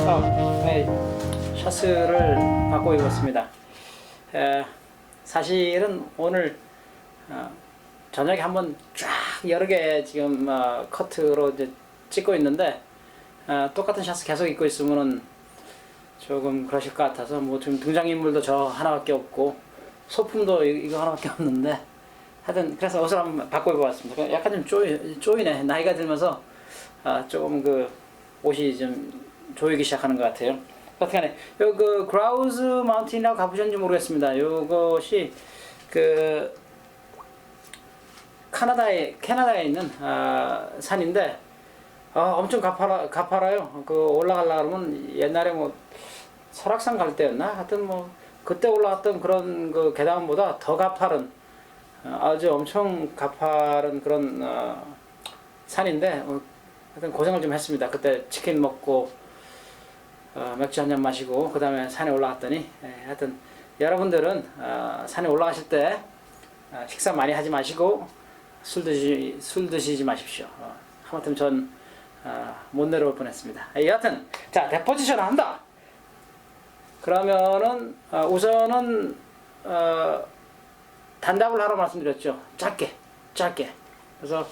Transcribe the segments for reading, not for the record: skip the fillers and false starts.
네, 셔츠를 바꿔 입었습니다. 사실은 오늘 저녁에 한번 쫙 여러 개 지금 커트로 이제 찍고 있는데 똑같은 셔츠 계속 입고 있으면은 조금 그러실 것 같아서 뭐 지금 등장인물도 저 하나밖에 없고 소품도 이거 하나밖에 없는데 하여튼 그래서 옷을 한번 바꿔 입어봤습니다. 약간 좀 쪼이네. 나이가 들면서 조금 그 옷이 좀 조이기 시작하는 것 같아요. 어떻게 그 그라우즈 마운틴이라고 가보셨는지 모르겠습니다. 요것이 그 캐나다에 있는 산인데 엄청 가파라요. 그 올라가려고 그러면 옛날에 뭐 설악산 갈 때였나? 하여튼 뭐 그때 올라갔던 그런 그 계단보다 더 가파른 아주 엄청 가파른 그런 산인데 하여튼 고생을 좀 했습니다. 그때 치킨 먹고 맥주 한잔 마시고 그 다음에 산에 올라갔더니 하여튼 여러분들은 산에 올라가실 때 식사 많이 하지 마시고 술 드시지 마십시오. 하마터면 전 못 내려올 뻔했습니다. 여하튼 자, 데포지션을 한다. 그러면은 우선은 단답을 하러 말씀드렸죠. 짧게. 그래서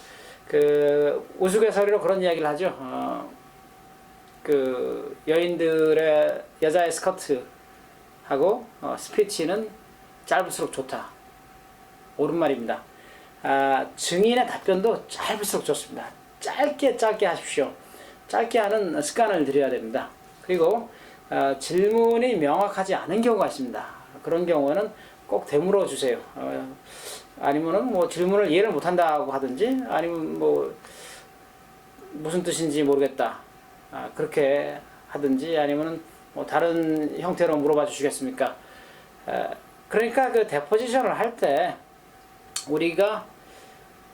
그 우스갯소리로 그런 이야기를 하죠. 그 여인들의 여자의 스커트하고 스피치는 짧을수록 좋다. 옳은 말입니다. 증인의 답변도 짧을수록 좋습니다. 짧게 하십시오. 짧게 하는 습관을 들여야 됩니다. 그리고 질문이 명확하지 않은 경우가 있습니다. 그런 경우는 꼭 되물어 주세요. 아니면은 뭐 질문을 이해를 못한다고 하든지 아니면 뭐 무슨 뜻인지 모르겠다 그렇게 하든지 아니면은 뭐 다른 형태로 물어봐 주시겠습니까? 그러니까 그 데포지션을 할 때 우리가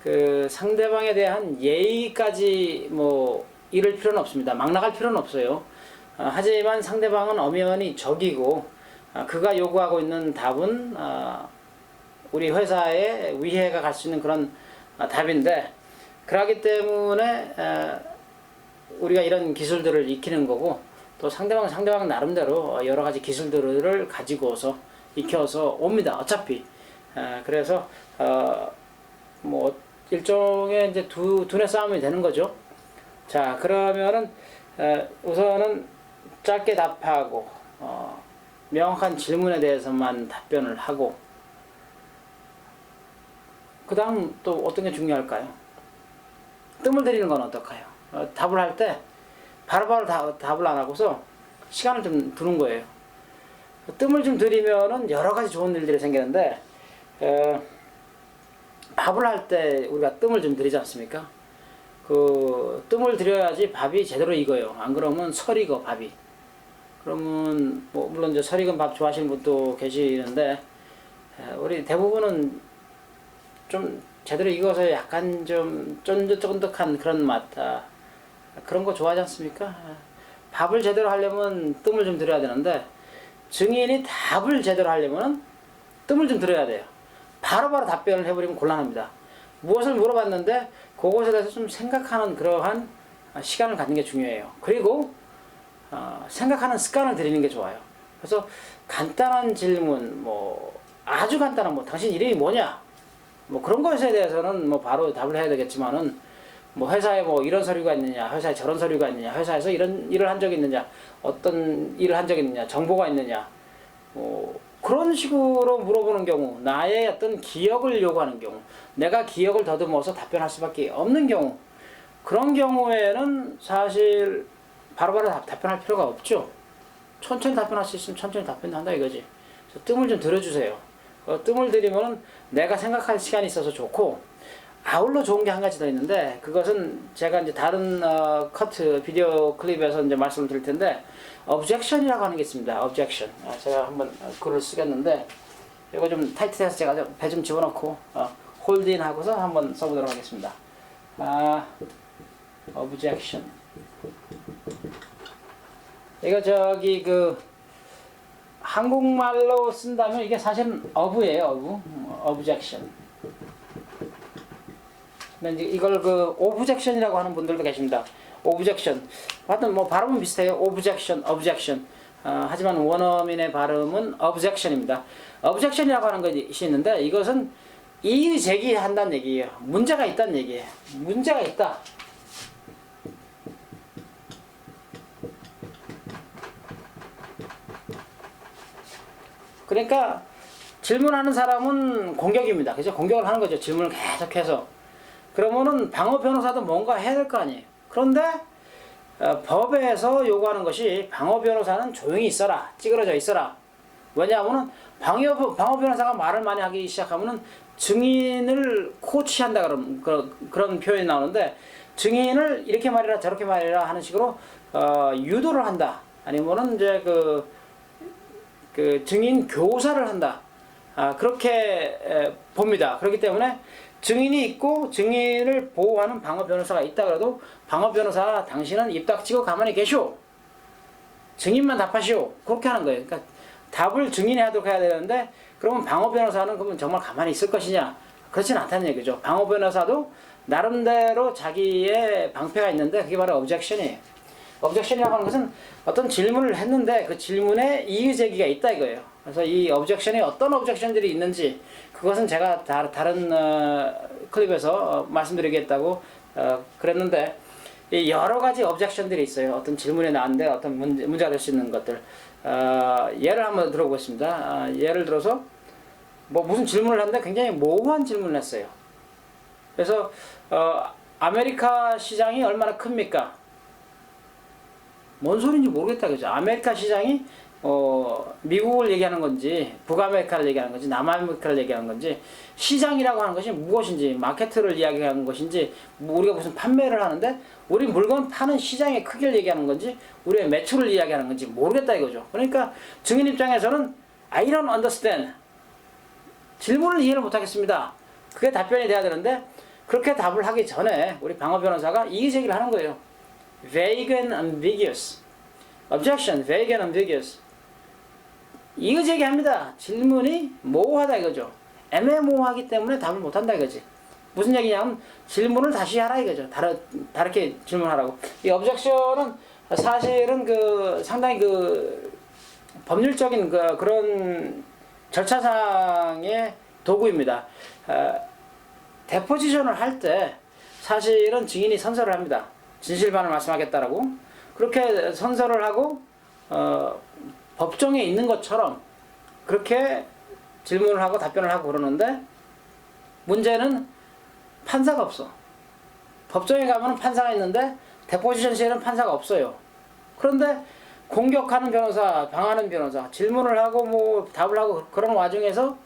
그 상대방에 대한 예의까지 뭐 잃을 필요는 없습니다. 막 나갈 필요는 없어요. 하지만 상대방은 엄연히 적이고 그가 요구하고 있는 답은 우리 회사에 위해가 갈 수 있는 그런 답인데 그러기 때문에 우리가 이런 기술들을 익히는 거고 또 상대방 나름대로 여러 가지 기술들을 가지고서 익혀서 옵니다. 어차피 그래서 뭐 일종의 이제 두뇌 싸움이 되는 거죠. 자, 그러면은 우선은 짧게 답하고 명확한 질문에 대해서만 답변을 하고 그 다음 또 어떤 게 중요할까요? 뜸을 들이는 건 어떨까요? 답을 할 때 바로바로 답을 안 하고서 시간을 좀 두는 거예요. 뜸을 좀 들이면은 여러 가지 좋은 일들이 생기는데 밥을 할 때 우리가 뜸을 좀 들이지 않습니까? 그 뜸을 들여야지 밥이 제대로 익어요. 안 그러면 설익어 밥이. 그러면 뭐 물론 이제 설익은 밥 좋아하시는 분도 계시는데 우리 대부분은 좀 제대로 익어서 약간 좀 쫀득쫀득한 그런 맛 그런 거 좋아하지 않습니까? 밥을 제대로 하려면 뜸을 좀 들여야 되는데 증인이 답을 제대로 하려면 뜸을 좀 들여야 돼요. 바로바로 답변을 해버리면 곤란합니다. 무엇을 물어봤는데 그것에 대해서 좀 생각하는 그러한 시간을 갖는 게 중요해요. 그리고 생각하는 습관을 들이는 게 좋아요. 그래서 간단한 질문, 뭐 아주 간단한 뭐 당신 이름이 뭐냐, 뭐 그런 것에 대해서는 뭐 바로 답을 해야 되겠지만은 뭐 회사에 뭐 이런 서류가 있느냐, 회사에 저런 서류가 있느냐, 회사에서 이런 일을 한 적이 있느냐, 어떤 일을 한 적이 있느냐, 정보가 있느냐, 뭐 그런 식으로 물어보는 경우, 나의 어떤 기억을 요구하는 경우, 내가 기억을 더듬어서 답변할 수밖에 없는 경우, 그런 경우에는 사실 바로바로 답변할 필요가 없죠. 천천히 답변할 수 있으면 천천히 답변한다 이거지. 그래서 뜸을 좀 들여주세요. 뜸을 들이면 내가 생각할 시간이 있어서 좋고, 아울러 좋은 게 한 가지 더 있는데, 그것은 제가 이제 다른 커트 비디오 클립에서 이제 말씀을 드릴 텐데, objection이라고 하는 게 있습니다. objection. 제가 한번 글을 쓰겠는데, 이거 좀 타이트해서 제가 배 좀 집어넣고, hold in 하고서 한번 써보도록 하겠습니다. objection. 이거 저기 그 한국말로 쓴다면 이게 사실은 of예요. objection. 근데 이제 이걸 그 오브젝션이라고 하는 분들도 계십니다. objection. 하여튼 뭐 발음은 비슷해요. objection. 하지만 원어민의 발음은 objection입니다. objection이라고 하는 것이 있는데 이것은 이의 제기한다는 얘기예요. 문제가 있다는 얘기예요. 문제가 있다. 그러니까 질문하는 사람은 공격입니다. 그죠? 공격을 하는 거죠. 질문을 계속해서. 그러면은 방어 변호사도 뭔가 해야 될 거 아니에요. 그런데 법에서 요구하는 것이 방어 변호사는 조용히 있어라. 찌그러져 있어라. 왜냐하면은 방어 변호사가 말을 많이 하기 시작하면은 증인을 코치한다 그런 표현이 나오는데 증인을 이렇게 말해라 저렇게 말해라 하는 식으로 유도를 한다. 아니면은 이제 그 증인 교사를 한다. 그렇게 봅니다. 그렇기 때문에 증인이 있고 증인을 보호하는 방어 변호사가 있다 그래도 방어 변호사 당신은 입 닥치고 가만히 계시오. 증인만 답하시오. 그렇게 하는 거예요. 그러니까 답을 증인이 하도록 해야 되는데 그러면 방어 변호사는 그러면 정말 가만히 있을 것이냐? 그렇지는 않다는 얘기죠. 방어 변호사도 나름대로 자기의 방패가 있는데 그게 바로 objection이에요. objection이라고 하는 것은 어떤 질문을 했는데 그 질문에 이의 제기가 있다 이거예요. 그래서 이 objection이 어떤 objection들이 있는지 그것은 제가 다른 클립에서 말씀드리겠다고 그랬는데 여러 가지 objection들이 있어요. 어떤 질문이 나왔는데 어떤 문제가 될 수 있는 것들. 예를 한번 들어보겠습니다. 예를 들어서 뭐 무슨 질문을 하는데 굉장히 모호한 질문을 했어요. 그래서 아메리카 시장이 얼마나 큽니까? 뭔 소리인지 모르겠다 그죠? 아메리카 시장이 미국을 얘기하는 건지 북아메리카를 얘기하는 건지 남아메리카를 얘기하는 건지 시장이라고 하는 것이 무엇인지 마케트를 이야기하는 것인지 우리가 무슨 판매를 하는데 우리 물건 파는 시장의 크기를 얘기하는 건지 우리의 매출을 이야기하는 건지 모르겠다 이거죠. 그러니까 증인 입장에서는 I don't understand. 질문을 이해를 못하겠습니다. 그게 답변이 돼야 되는데 그렇게 답을 하기 전에 우리 방어 변호사가 이의 제기를 하는 거예요. Vague and ambiguous. Objection, vague and ambiguous. 이의 제기합니다. 질문이 모호하다 이거죠. 애매모호하기 때문에 답을 못한다 이거지. 무슨 얘기냐면 질문을 다시 하라 이거죠. 다르게 질문하라고. 이 objection은 사실은 상당히 법률적인 그런 절차상의 도구입니다. 데포지션을 할 때 사실은 증인이 선서를 합니다. 진실만을 말씀하겠다라고. 그렇게 선서를 하고 법정에 있는 것처럼 그렇게 질문을 하고 답변을 하고 그러는데 문제는 판사가 없어. 법정에 가면 판사가 있는데 데포지션실에는 판사가 없어요. 그런데 공격하는 변호사, 방하는 변호사, 질문을 하고 뭐 답을 하고 그런 와중에서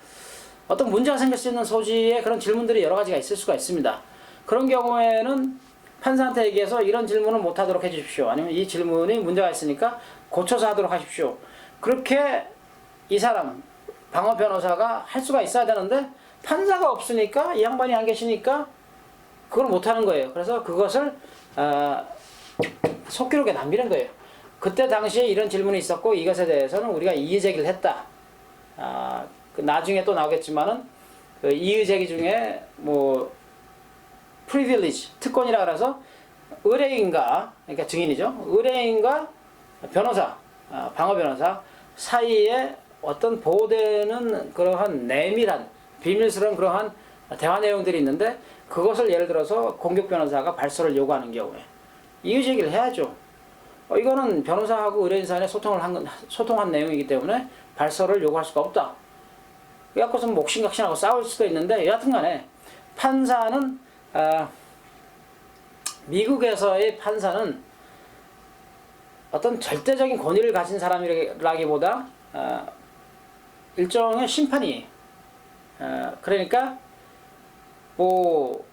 어떤 문제가 생길 수 있는 소지의 그런 질문들이 여러 가지가 있을 수가 있습니다. 그런 경우에는 판사한테 얘기해서 이런 질문을 못하도록 해주십시오. 아니면 이 질문이 문제가 있으니까 고쳐서 하도록 하십시오. 그렇게 이 사람, 방어 변호사가 할 수가 있어야 되는데 판사가 없으니까 이 양반이 안 계시니까 그걸 못하는 거예요. 그래서 그것을 속기록에 남기는 거예요. 그때 당시에 이런 질문이 있었고 이것에 대해서는 우리가 이의 제기를 했다. 나중에 또 나오겠지만은 그 이의 제기 중에 뭐 privilege 특권이라 그래서 의뢰인과 그러니까 증인이죠. 의뢰인과 변호사, 방어 변호사 사이에 어떤 보호되는 그러한 내밀한 비밀스러운 그러한 대화 내용들이 있는데 그것을 예를 들어서 공격 변호사가 발설을 요구하는 경우에 이의 제기를 해야죠. 이거는 변호사하고 의뢰인 사이에 소통한 내용이기 때문에 발설을 요구할 수가 없다. 그래갖고서 목신각신하고 싸울 수도 있는데 여하튼간에 판사는 미국에서의 판사는 어떤 절대적인 권위를 가진 사람이라기보다 일종의 심판이에요. 그러니까 뭐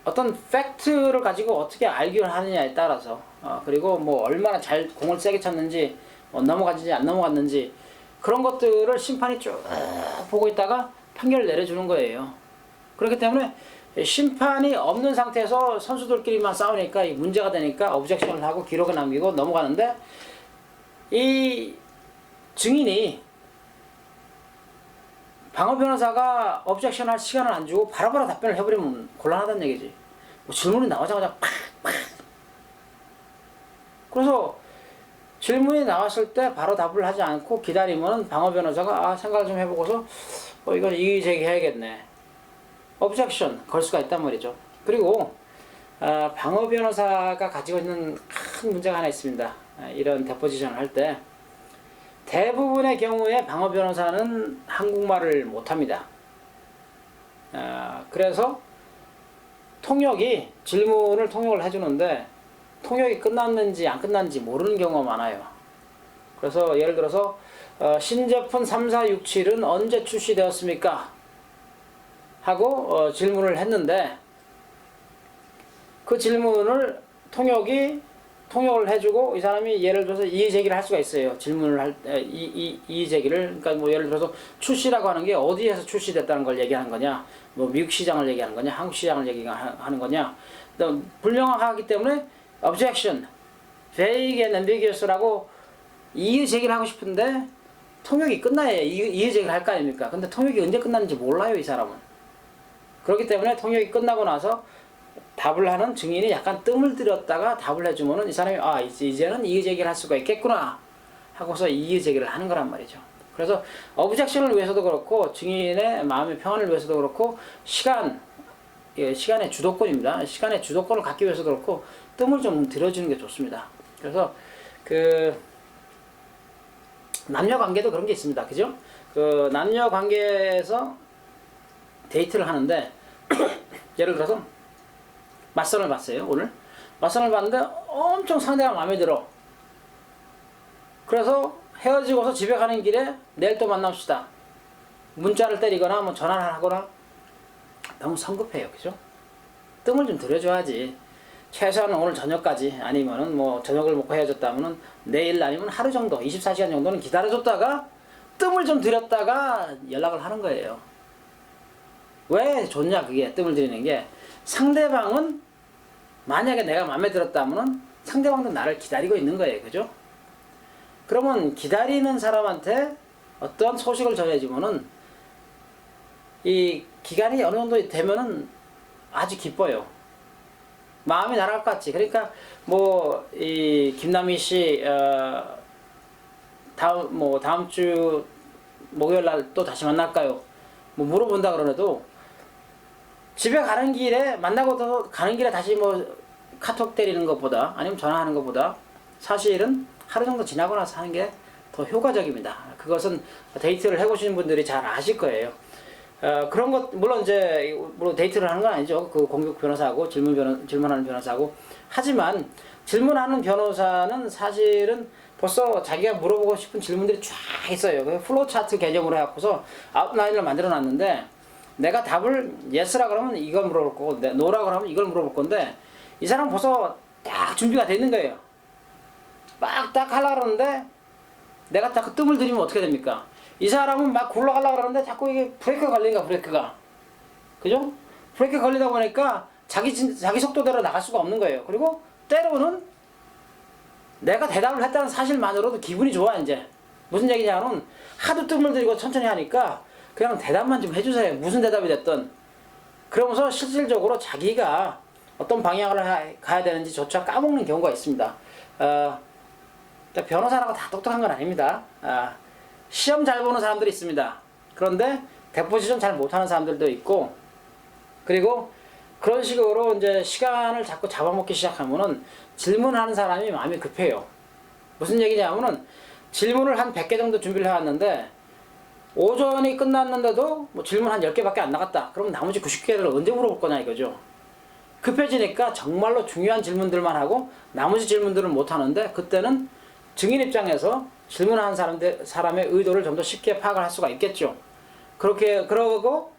어떤 팩트를 가지고 어떻게 알기를 하느냐에 따라서 그리고 뭐 얼마나 잘 공을 세게 쳤는지 넘어갔는지 안 넘어갔는지 그런 것들을 심판이 쭉 보고 있다가 판결을 내려주는 거예요. 그렇기 때문에 심판이 없는 상태에서 선수들끼리만 싸우니까 이 문제가 되니까 오브젝션을 하고 기록을 남기고 넘어가는데 이 증인이 방어 변호사가 오브젝션 할 시간을 안 주고 바로바로 답변을 해버리면 곤란하다는 얘기지. 뭐 질문이 나오자마자 팍팍 그래서 질문이 나왔을 때 바로 답을 하지 않고 기다리면 방어 변호사가 생각을 좀 해보고서 이건 이의 제기해야겠네. objection 걸 수가 있단 말이죠. 그리고 방어 변호사가 가지고 있는 큰 문제가 하나 있습니다. 이런 데포지션을 할 때 대부분의 경우에 방어 변호사는 한국말을 못합니다. 그래서 질문을 통역을 해주는데 통역이 끝났는지 안 끝났는지 모르는 경우가 많아요. 그래서 예를 들어서 신제품 3467은 언제 출시되었습니까? 하고 질문을 했는데 그 질문을 통역을 해주고 이 사람이 예를 들어서 이의 제기를 할 수가 있어요. 질문을 할 때 이의 제기를, 그러니까 뭐 예를 들어서 출시라고 하는 게 어디에서 출시됐다는 걸 얘기하는 거냐, 뭐 미국 시장을 얘기하는 거냐, 한국 시장을 얘기하는 거냐, 불명확하기 때문에 objection, vague and ambiguous라고 이의 제기를 하고 싶은데 통역이 끝나야 이의 제기를 할 거 아닙니까? 근데 통역이 언제 끝났는지 몰라요, 이 사람은. 그렇기 때문에 통역이 끝나고 나서 답을 하는 증인이 약간 뜸을 들였다가 답을 해주면은 이 사람이 이제는 이의 제기를 할 수가 있겠구나 하고서 이의 제기를 하는 거란 말이죠. 그래서 objection을 위해서도 그렇고 증인의 마음의 평안을 위해서도 그렇고 시간의 주도권입니다. 시간의 주도권을 갖기 위해서도 그렇고 뜸을 좀 들여주는 게 좋습니다. 그래서 남녀 관계도 그런 게 있습니다. 그죠? 남녀 관계에서 데이트를 하는데 예를 들어서 맞선을 봤어요. 오늘 맞선을 봤는데 엄청 상대가 마음에 들어. 그래서 헤어지고서 집에 가는 길에 내일 또 만납시다. 문자를 때리거나 뭐 전화를 하거나 너무 성급해요. 그죠? 뜸을 좀 들여줘야지. 최소한 오늘 저녁까지, 아니면은 뭐 저녁을 먹고 헤어졌다면은 내일 아니면 하루 정도, 24시간 정도는 기다려줬다가 뜸을 좀 들였다가 연락을 하는 거예요. 왜 좋냐, 그게 뜸을 들이는 게. 상대방은 만약에 내가 마음에 들었다면은 상대방도 나를 기다리고 있는 거예요. 그죠? 그러면 기다리는 사람한테 어떤 소식을 전해주면은 이 기간이 어느 정도 되면은 아주 기뻐요. 마음이 날아갈 것 같지. 그러니까 뭐 이 김남희 씨 다음 주 목요일 날 또 다시 만날까요? 뭐 물어본다 그러래도 집에 가는 길에 만나고 가는 길에 다시 뭐 카톡 때리는 것보다 아니면 전화하는 것보다 사실은 하루 정도 지나고 나서 하는 게 더 효과적입니다. 그것은 데이트를 해보시는 분들이 잘 아실 거예요. 그런 것, 물론 이제, 데이트를 하는 건 아니죠. 그 공격 변호사하고 질문하는 변호사하고. 하지만 질문하는 변호사는 사실은 벌써 자기가 물어보고 싶은 질문들이 쫙 있어요. 그 플로우 차트 개념으로 해갖고서 아웃라인을 만들어 놨는데 내가 답을 yes라 그러면 이걸 물어볼 거고 no라 그러면 이걸 물어볼 건데 이 사람은 벌써 딱 준비가 돼 있는 거예요. 딱 하려고 그러는데 내가 딱 그 뜸을 들이면 어떻게 됩니까? 이 사람은 막 굴러가려고 그러는데 자꾸 이게 브레이크가 걸리니까 브레이크가. 그죠? 브레이크 걸리다 보니까 자기 속도대로 나갈 수가 없는 거예요. 그리고 때로는 내가 대답을 했다는 사실만으로도 기분이 좋아, 이제. 무슨 얘기냐면 하도 뜸을 들이고 천천히 하니까 그냥 대답만 좀 해주세요. 무슨 대답이 됐든. 그러면서 실질적으로 자기가 어떤 방향으로 가야 되는지조차 까먹는 경우가 있습니다. 변호사라고 다 똑똑한 건 아닙니다. 시험 잘 보는 사람들이 있습니다. 그런데 데포지션 잘 못하는 사람들도 있고, 그리고 그런 식으로 이제 시간을 자꾸 잡아먹기 시작하면은 질문하는 사람이 마음이 급해요. 무슨 얘기냐면은 질문을 한 100개 정도 준비를 해왔는데 오전이 끝났는데도 뭐 질문 한 10개밖에 안 나갔다. 그럼 나머지 90개를 언제 물어볼 거냐 이거죠. 급해지니까 정말로 중요한 질문들만 하고 나머지 질문들은 못 하는데 그때는 증인 입장에서 질문하는 사람의 의도를 좀 더 쉽게 파악을 할 수가 있겠죠. 그러고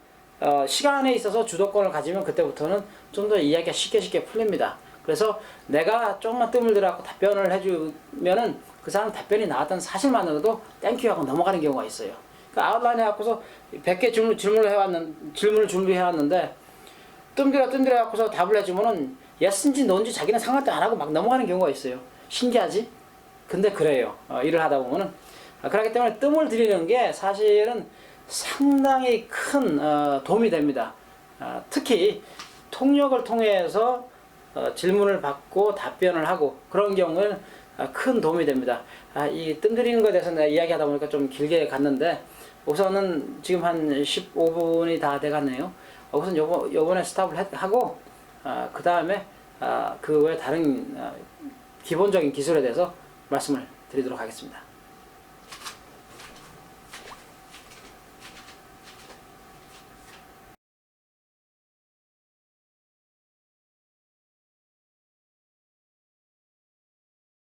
시간에 있어서 주도권을 가지면 그때부터는 좀 더 이야기가 쉽게 풀립니다. 그래서 내가 조금만 뜸을 들여갖고 답변을 해주면은 그 사람 답변이 나왔다는 사실만으로도 땡큐 하고 넘어가는 경우가 있어요. 그러니까 아웃라인 해갖고서 100개 질문을 준비해왔는데 뜸들여갖고서 답을 해주면은 예스인지 노인지 자기는 상관도 안 하고 막 넘어가는 경우가 있어요. 신기하지? 근데 그래요. 일을 하다 보면은. 그렇기 때문에 뜸을 들이는 게 사실은 상당히 큰 도움이 됩니다. 특히 통역을 통해서 질문을 받고 답변을 하고 그런 경우에는 큰 도움이 됩니다. 이 뜸 들이는 것에 대해서 내가 이야기하다 보니까 좀 길게 갔는데 우선은 지금 한 15분이 다 돼갔네요. 우선 요번에 스탑을 하고 그 다음에 그 외 다른 기본적인 기술에 대해서 말씀을 드리도록 하겠습니다.